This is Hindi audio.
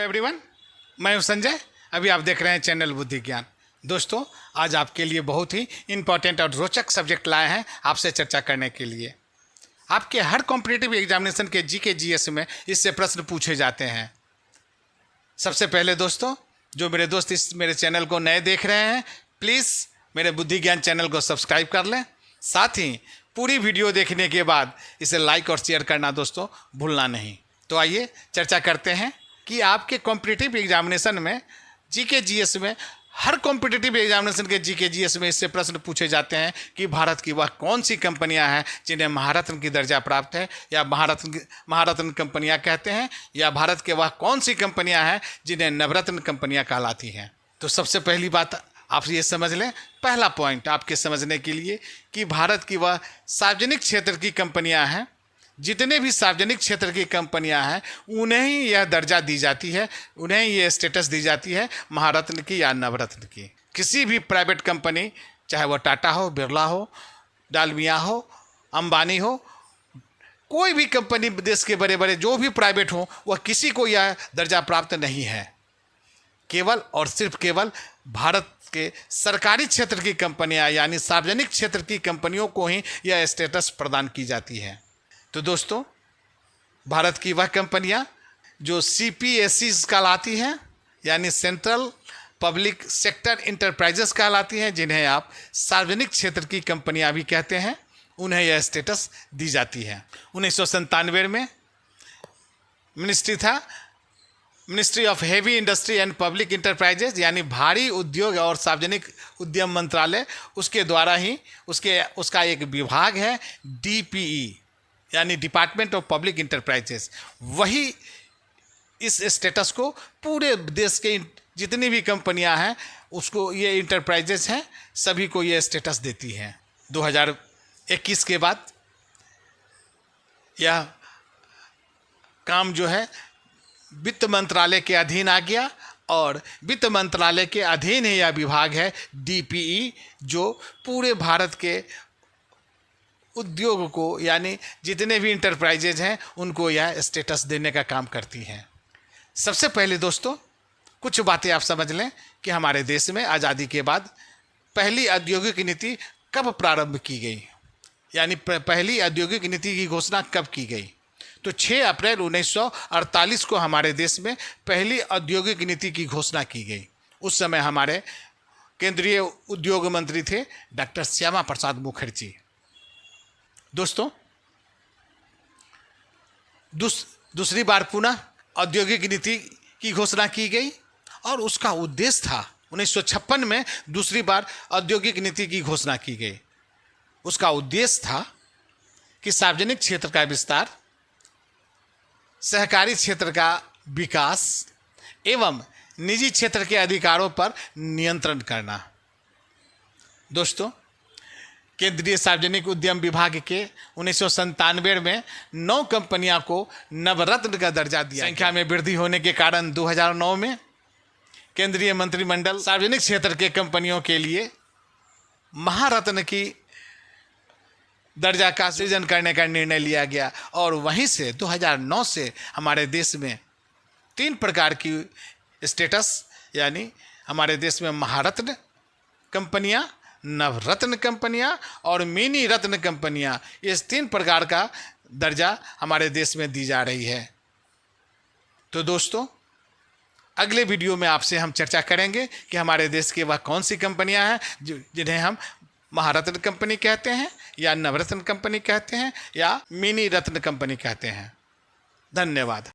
एवरीवन, मैं हूं संजय। अभी आप देख रहे हैं चैनल बुद्धि ज्ञान। दोस्तों, आज आपके लिए बहुत ही इंपॉर्टेंट और रोचक सब्जेक्ट लाए हैं आपसे चर्चा करने के लिए। आपके हर कॉम्पिटिटिव एग्जामिनेशन के जीके जीएस में इससे प्रश्न पूछे जाते हैं। सबसे पहले दोस्तों, जो मेरे दोस्त इस मेरे चैनल को नए देख रहे हैं, प्लीज़ मेरे बुद्धि ज्ञान चैनल को सब्सक्राइब कर लें। साथ ही पूरी वीडियो देखने के बाद इसे लाइक और शेयर करना दोस्तों भूलना नहीं। तो आइए चर्चा करते हैं कि आपके कॉम्पिटिटिव एग्जामिनेशन में जीके जीएस में हर कॉम्पिटिटिव एग्जामिनेशन के जीके जीएस में इससे प्रश्न पूछे जाते हैं कि भारत की वह कौन सी कंपनियां हैं जिन्हें महारत्न की दर्जा प्राप्त है या महारत्न कंपनियां कहते हैं, या भारत के वह कौन सी कंपनियां हैं जिन्हें नवरत्न कंपनियां कहलाती हैं। तो सबसे पहली बात आप ये समझ लें, पहला पॉइंट आपके समझने के लिए कि भारत की वह सार्वजनिक क्षेत्र की कंपनियां हैं, जितने भी सार्वजनिक क्षेत्र की कंपनियां हैं उन्हें ही यह दर्जा दी जाती है, उन्हें ये स्टेटस दी जाती है महारत्न की या नवरत्न की। किसी भी प्राइवेट कंपनी, चाहे वह टाटा हो, बिरला हो, डालमिया हो, अंबानी हो, कोई भी कंपनी देश के बड़े बड़े जो भी प्राइवेट हो, वह किसी को यह दर्जा प्राप्त नहीं है। केवल और सिर्फ केवल भारत के सरकारी क्षेत्र की कंपनियां यानी सार्वजनिक क्षेत्र की कंपनियों को ही यह स्टेटस प्रदान की जाती है। तो दोस्तों, भारत की वह कंपनियां जो CPSEs कहलाती हैं यानी सेंट्रल पब्लिक सेक्टर इंटरप्राइजेस कहलाती हैं, जिन्हें आप सार्वजनिक क्षेत्र की कंपनियां भी कहते हैं, उन्हें यह स्टेटस दी जाती है। 1997 में मिनिस्ट्री था, ministry of heavy industry and public enterprises यानी भारी उद्योग और सार्वजनिक उद्यम मंत्रालय, उसके द्वारा ही उसका एक विभाग है DPE यानी डिपार्टमेंट ऑफ पब्लिक इंटरप्राइजेस। वही इस स्टेटस को पूरे देश के जितनी भी कंपनियां हैं उसको, ये इंटरप्राइजेस हैं, सभी को ये स्टेटस देती हैं। 2021 के बाद यह काम जो है वित्त मंत्रालय के अधीन आ गया और वित्त मंत्रालय के अधीन ही यह विभाग है DPE, जो पूरे भारत के उद्योग को यानी जितने भी इंटरप्राइजेज हैं उनको यह स्टेटस देने का काम करती हैं। सबसे पहले दोस्तों, कुछ बातें आप समझ लें कि हमारे देश में आज़ादी के बाद पहली औद्योगिक नीति कब प्रारंभ की गई, यानी पहली औद्योगिक नीति की घोषणा कब की गई। तो 6 अप्रैल 1948 को हमारे देश में पहली औद्योगिक नीति की घोषणा की गई। उस समय हमारे केंद्रीय उद्योग मंत्री थे डॉक्टर श्यामा प्रसाद मुखर्जी। दोस्तों, दूसरी बार पुनः औद्योगिक नीति की घोषणा की गई और उसका उद्देश्य था, 1956 में दूसरी बार औद्योगिक नीति की घोषणा की गई। उसका उद्देश्य था कि सार्वजनिक क्षेत्र का विस्तार, सहकारी क्षेत्र का विकास एवं निजी क्षेत्र के अधिकारों पर नियंत्रण करना। दोस्तों, केंद्रीय सार्वजनिक उद्यम विभाग के 1997 में 9 कंपनियों को नवरत्न का दर्जा दिया। संख्या में वृद्धि होने के कारण 2009 में केंद्रीय मंत्रिमंडल सार्वजनिक क्षेत्र के कंपनियों के लिए महारत्न की दर्जा का सृजन करने का निर्णय लिया गया और वहीं से 2009 से हमारे देश में 3 प्रकार की स्टेटस यानी हमारे देश में महारत्न कंपनियां, नवरत्न कंपनियां और मिनी रत्न कंपनियां, इस 3 प्रकार का दर्जा हमारे देश में दी जा रही है। तो दोस्तों, अगले वीडियो में आपसे हम चर्चा करेंगे कि हमारे देश की वह कौन सी कंपनियां हैं जिन्हें हम महारत्न कंपनी कहते हैं या नवरत्न कंपनी कहते हैं या मिनी रत्न कंपनी कहते हैं। धन्यवाद।